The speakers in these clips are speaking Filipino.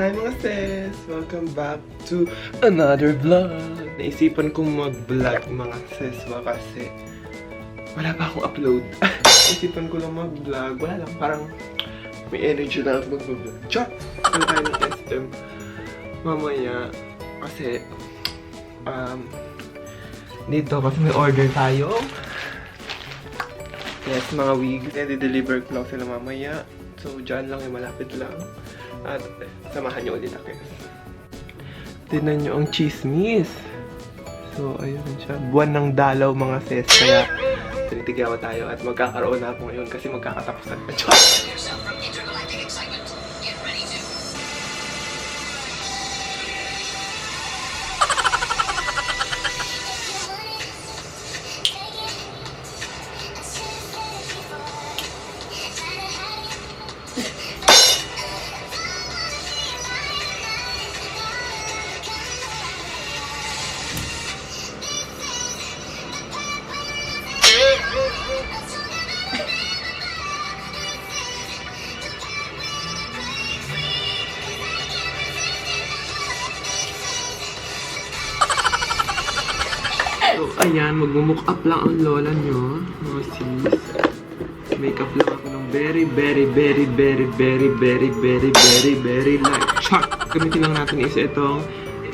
Hi mga sis! Welcome back to another vlog! Naisipan kong mag-vlog mga sis kasi wala pa akong upload. Naisipan ko lang mag-vlog. Wala lang, parang may energy na ako mag-vlog. Char! Wala tayo ng SM mamaya kasi dito kasi may order tayo. Yes, mga wigs. I-deliver ko lang sila mamaya. So, dyan lang yung malapit lang. At samahan nyo ulit ako. Tignan nyo ang chismis. So, ayun siya. Buwan ng dalaw mga sis. Kaya, tinitigawa tayo at magkakaroon na ako ngayon kasi magkakatapusan pa. So, ayan, mag-mock up lang ang lola nyo, mga sis. Makeup lang ako ng very light. Char! Gamitin lang natin is itong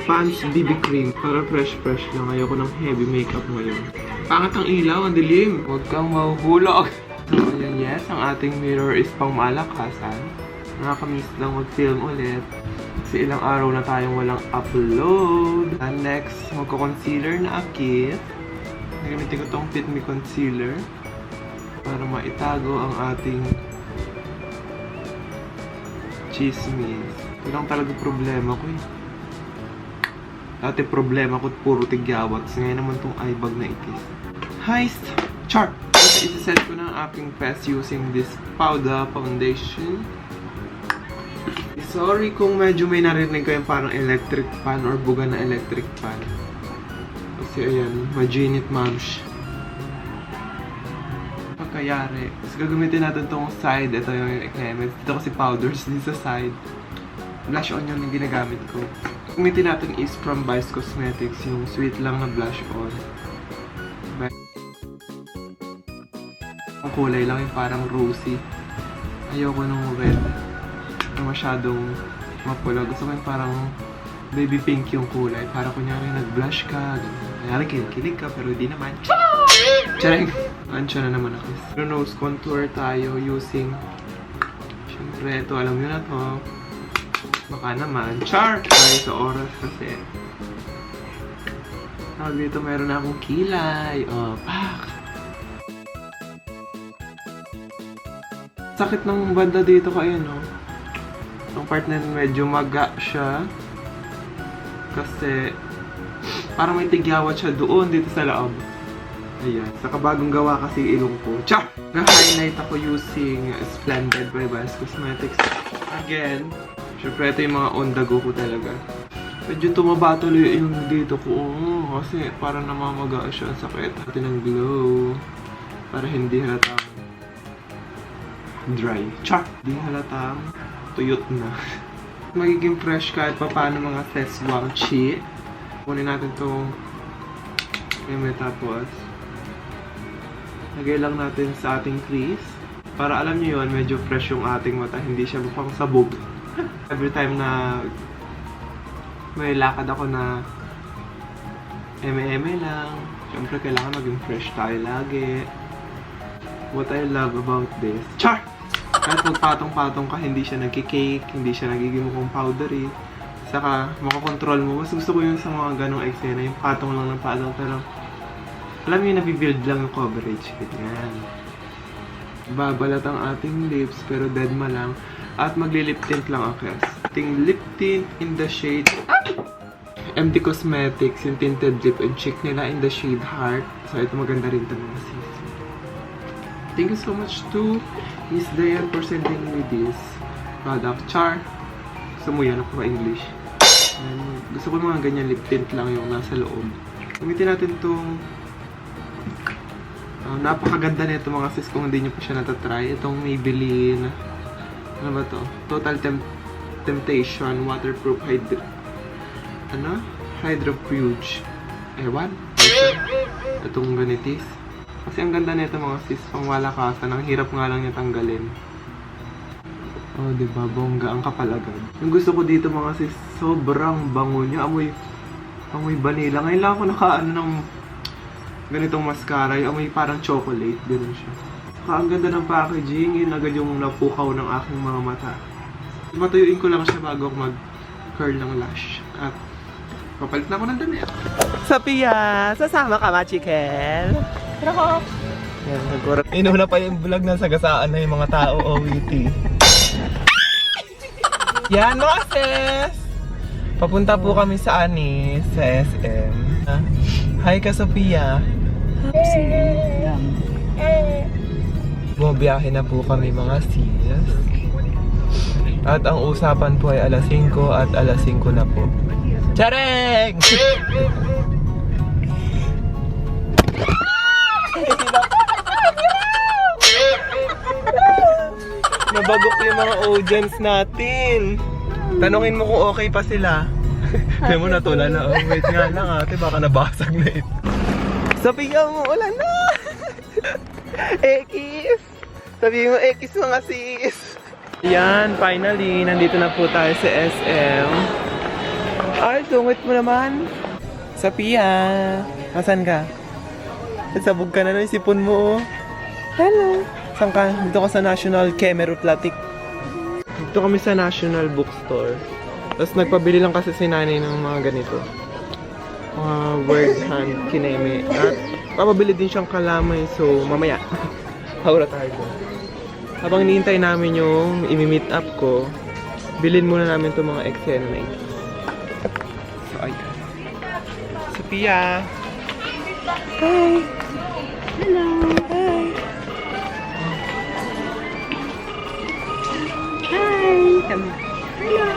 Pond's BB Cream para fresh lang. Ayoko ng heavy makeup ngayon. Pangat ang ilaw, ang dilim. Huwag kang mahuhulog. So, ayan, yes, ang ating mirror is pang malakasan. Nakakamiss lang mag-film ulit. Kasi ilang araw na tayong walang upload. And next, magko-concealer na akit. Nagamitin ko tong Fit Me Concealer para maitago ang ating chismis. Ito lang talaga problema ko eh. Dati problema ko puro tigyawat. Ngayon naman tong eye bag na itis. Heist! Chart! Kasi isa-set ko na ang aking face using this powder foundation. Sorry kung medyo may narinig ko yung parang electric fan or buga na electric fan. Kasi ayan, majinit mams. Pagkayari. Tapos gagamitin natin tong side. Ito yung Clemens. Dito kasi powders din sa side. Blush on yung ginagamit ko. Gagamitin natin is from Vice Cosmetics. Yung sweet lang na blush on. Ang kulay lang yung parang rosy. Ayoko nung red. Masyadong mapula. Gusto ko yung parang baby pink yung kulay. Para kunyari nag-blush ka. Kunyari kinikilig ka pero di naman. Charing! Ansya na naman ako. Pero nose contour tayo using syempre ito alam nyo na to. Baka naman. Char! Tayo sa oras kasi tawag dito meron na akong kilay. Oh, pak! Sakit ng banda dito kayo no? Ang part na medyo maga siya kasi parang may tigyawat siya doon dito sa loob. Ayan. Saka bagong gawa kasi ilong ko. Tsa! Na-highlight ako using Splendid by Vice Cosmetics. Again, syempre ito yung mga on the go ko talaga. Medyo tumaba tuloy yung dito ko. Kasi parang namamaga siya. Sakit. Pati ng glow. Para hindi halatang dry. Tsa! Hindi halatang tuyot na. Magiging fresh kahit pa paano mga Teswang Chi. Kunin natin itong eme tapos lagay lang natin sa ating crease. Para alam nyo yun, medyo fresh yung ating mata. Hindi siya mukhang sabog. Every time na may lakad ako na eme-eme lang, syempre kailangan maging fresh tayo lagi. What I love about this. Char! Kahit magpatong-patong ka, hindi siya nagkikake, hindi siya nagiging mukhang powdery. Saka, makakontrol mo. Mas gusto ko yung sa mga ganong eksena, yung patong lang ng patong. Pero, alam niyo, nabibuild lang yung coverage. Ganyan. Babalat ang ating lips, pero deadma lang. At magli-lip tint lang ako. Ating lip tint in the shade MD Cosmetics, yung tinted lip and cheek nila in the shade Heart. So, ito maganda rin ito mga sis. Thank you so much to Miss Dayan for sending me this product. Char! Gusto mo yan ako English. Gusto ko mga ganyan lip tint lang yung nasa loob. Gamitin natin itong napakaganda nito mga sis kung hindi nyo pa siya natatry. Itong Maybelline ano ba to? Total Temptation Waterproof Hydrofuge. Ewan? Itong ganitis. Kasi ang ganda nito mga sis, pang walakasan. Ang hirap nga lang niya tanggalin. Oh, diba? Bongga. Ang kapal agad. Yung gusto ko dito mga sis, sobrang bango niya. Amoy vanilla. Ngayon lang ako nakaano ng ganitong mascara. Yung amoy parang chocolate. Ganun siya. Saka ang ganda ng packaging. Yun agad yung napukaw ng aking mga mata. Matuyuin ko lang siya bago ako mag-curl ng lash. At papalit na ako ng damit. Sophia! Sasama ka ba, Chikel? Tara ko. Yan, nagkurap. Inuna pa yung vlog na sagasaan na yung mga tao OWT. Yan, mga sis! Papunta po kami sa Anis, sa SM. Hi ka, Sophia. Bumabiyahe na po kami mga sis. At ang usapan po ay alas 5 at alas 5 na po. Chareng! Nabagok yung mga audience natin. Tanungin mo kung okay pa sila. Hindi mo natulan na. Oh, wait nga lang ate, baka nabasag na ito. Sabihin mo, ulan na! Ekis! Sabihin mo, ekis mga sis! Yan, finally, nandito na po tayo sa SM. Ay, tungit mo naman. Sophia, asan ka? Sabog ka na yung sipon mo. Hello. Saan ka? Dito ka sa National Kemerut Latik. Dito kami sa National Bookstore. Tapos nagpabili lang kasi si nanay ng mga ganito. Mga word hand kineme. At papabili din siyang kalamay. So, mamaya. Haura tayo doon. Habang hinihintay namin yung imi-meet up ko, bilhin muna namin itong mga eksena na ito. So, ayan. Sophia! Hi! Hello. Hi! Hi. Come. Hello.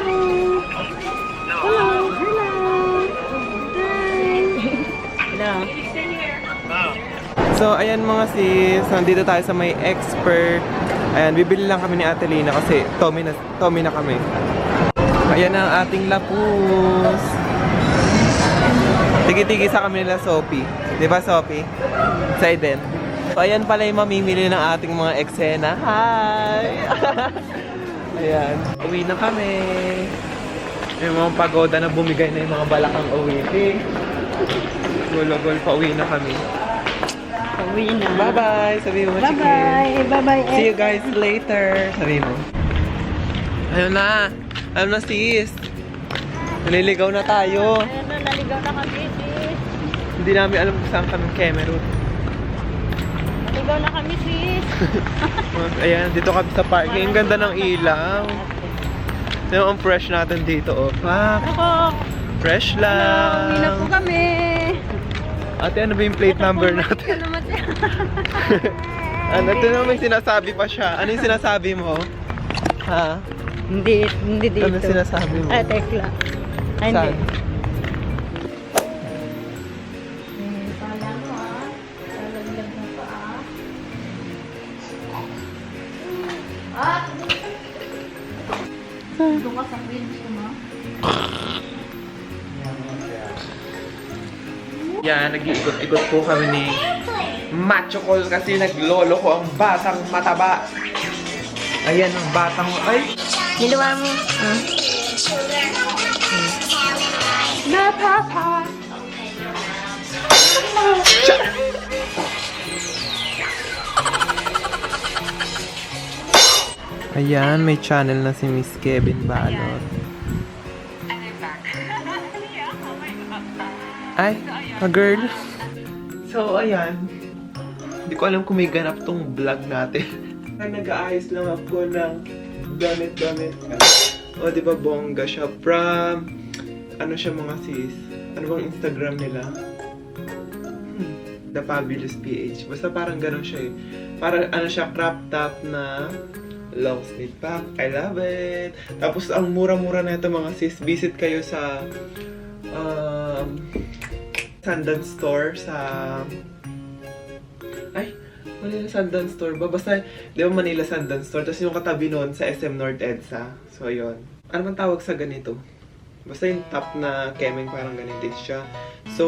Hello. Hello. Hi. Hello. So, ayan mga sis, nandito tayo sa may expert. Ayan, bibili lang kami ni Ate Lina kasi Tommy na kami. Ayan ang ating lapus. Tigi-tigi sa kami nila Sophie. Di ba Sophie? Sa Eden. So, ayan pala yung mamimili ng ating mga eksena. Hi! Ayan, uwi na kami. Yung mga pagoda na bumigay na yung mga balakang uwi. Gulogol pa uwi na kami. Uwi na. Bye-bye! Sabi mo, Chicken. Bye-bye. Bye-bye. See you guys later. Sabi mo. Ayun na. Ayun na sis. Naliligaw na tayo. Ayun na, naligaw na kami, sis. Hindi namin alam kung saan kami Kemerut. Naligaw na kami, sis. Ayan, dito kami sa parking. Ang ganda ng ilaw. Yung ang fresh natin dito. Oh. Pak. Ako. Fresh Hello. Uwi na lang. po kami. Ate, ano ba yung plate number natin? Ano, ito naman yung sinasabi pa siya. Ano yung sinasabi mo? Ha? Hindi dito. Ano sinasabi mo? Ay, tekla. Ay, hindi. Saan? Pala mo ah. Lalaglag na pa ah. Doon ka sa wheels mo. Yan, nag-iikot-ikot po kami ni Macho Col kasi naglolo ko ang batang mataba. Ayan ang batang... Ay! Ginawa mo. Napapa. Ayan, may channel na si Miss Kevin Balor. Ay, a girl. So, ayan. Hindi ko alam kung may ganap tong vlog natin. Nag-aayos lang ako ng gamit-gamit. O, di ba bongga siya? From, ano siya mga sis? Ano bang Instagram nila? The Fabulous PH. Basta parang ganun siya eh. Parang ano siya, crop top na long sleeve pack. I love it! Tapos, ang mura-mura na ito mga sis. Visit kayo sa Sandan Store sa... Ay, Manila Sandan Store ba? Basta, di ba Manila Sandan Store? Tapos yung katabi nun sa SM North EDSA. So, yun. ano man tawag sa ganito? Basta yung top na kemeng parang ganito siya. So,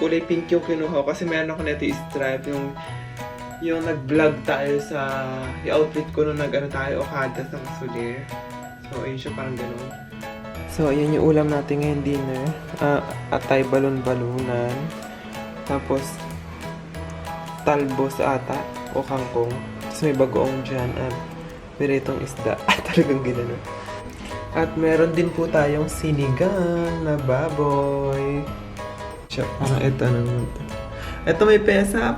kulay pink yung kinuha ko kasi meron ako nito stripe yung nag-vlog tayo sa yung outfit ko nung nag-ano tayo Okada sa Masulir. So, ayun siya parang gano'n. So, ayun yung ulam natin ngayon dinner. Atay balon-balunan. Tapos, talbos ata o kangkong. Tapos may bagoong dyan at piritong isda. Talagang ginano. At meron din po tayong sinigang na baboy. Siya, parang ito naman to. Ito may pesa.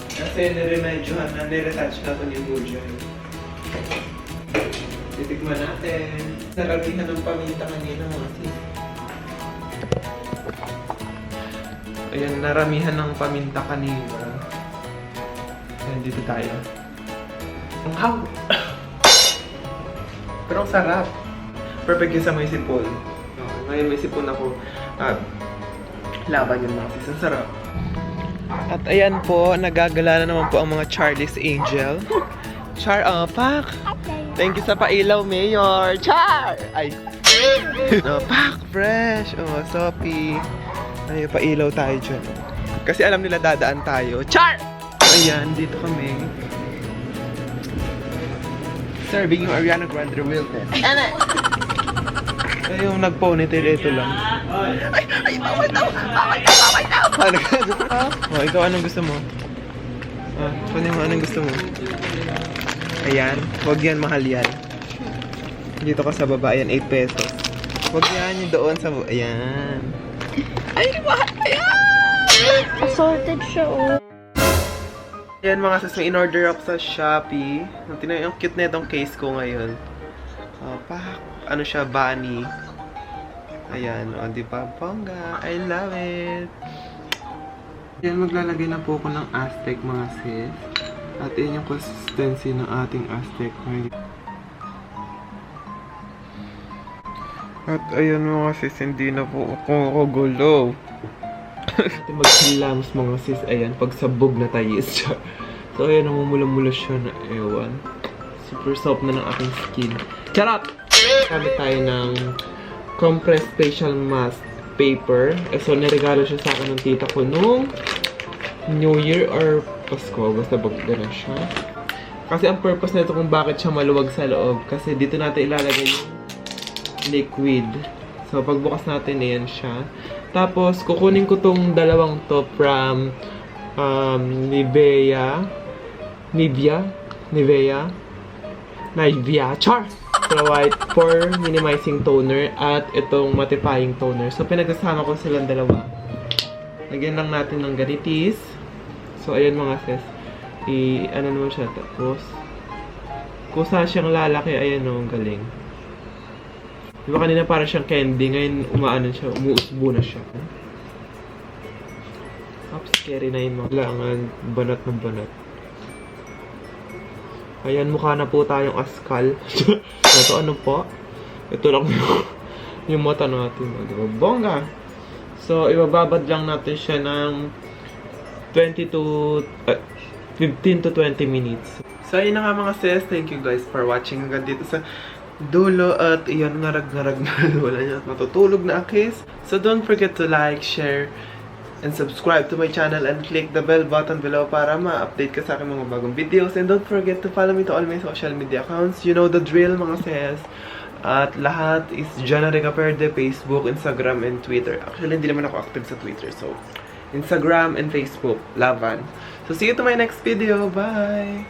Kasi niremedyohan na, niretouch na ito ni Bujan. Titikman natin. Narabihan ng paminta kanina mga sis. Ayan, naramihan ng paminta kanina. Ayan, dito tayo. Ang haw! Pero ang sarap. Perfect yun sa may sipon. Ngayon may sipon ako. At laban yun mga sis. Ang sarap. At ayan po, nagagala na naman po ang mga Charlie's Angel. Char, pak! Thank you sa pailaw, Mayor! Char! Ay! Pak! Fresh! Sophie! Ay, pailaw tayo dyan. Kasi alam nila dadaan tayo. Char! Ayan, dito kami. Serving yung Ariana Grande Wilton. Ay, yung nag-ponytail, ito lang. Ay, bawal daw! Bawal daw! Oh, ikaw anong gusto mo? Kunin mo anong gusto mo? Ayan, huwag yan, mahal yan. Dito ka sa baba, ayan, 8 pesos. Huwag yan, yung doon sa baba, ayan. Ay, mahal, ayan! Assorted siya, oh. Ayan mga sis, may in-order ako sa Shopee. Tingnan yung cute na itong case ko ngayon. Ano siya, bunny. Ayan, di ba? Bongga. I love it. Ayan, maglalagay na po ako ng Aztec mga sis. At yun yung consistency ng ating Aztec. At ayan mga sis, hindi na po ako gulo. Ito magsilams mga sis, ayan, pagsabog na tayo siya. So ayan, namumula-mula siya na ewan. Super soft na ng aking skin. Charot! Gamit tayo ng compressed facial mask paper. So niregalo siya sa akin ng tita ko nung New Year or Pasko. Basta bagda na siya. Kasi ang purpose nito kung bakit siya maluwag sa loob. Kasi dito natin ilalagay yung liquid. So pagbukas natin, ayan siya. Tapos, kukunin ko tong dalawang to from Nivea, Char! Pro White for minimizing toner at itong mattifying toner. So, pinagsasama ko silang dalawa. Lagyan lang natin ng ganitis. So, ayan mga sis. Ano naman siya. Tapos, kusa siyang lalaki. Ayan o, ang galing. Diba kanina parang siyang candy, ngayon umaano siya, umuusbo na siya. Oops, scary na yun mga. Kailangan banat ng banat. Ayan, mukha na po tayong askal. Ito ano po? Ito lang yung mata natin. Diba? Bongga! So, ibababad lang natin siya ng 15 to 20 minutes. So, ayun na nga mga sis. Thank you guys for watching hanggang dito sa dulo at iyan ngarag-ngarag na wala niya at matutulog na ang case. So don't forget to like, share, and subscribe to my channel and click the bell button below para ma-update ka sa aking mga bagong videos. And don't forget to follow me to all my social media accounts. You know the drill mga sis. At lahat is Janna Recaperde, Facebook, Instagram, and Twitter. Actually, hindi naman ako active sa Twitter. So, Instagram and Facebook, laban. So see you to my next video. Bye!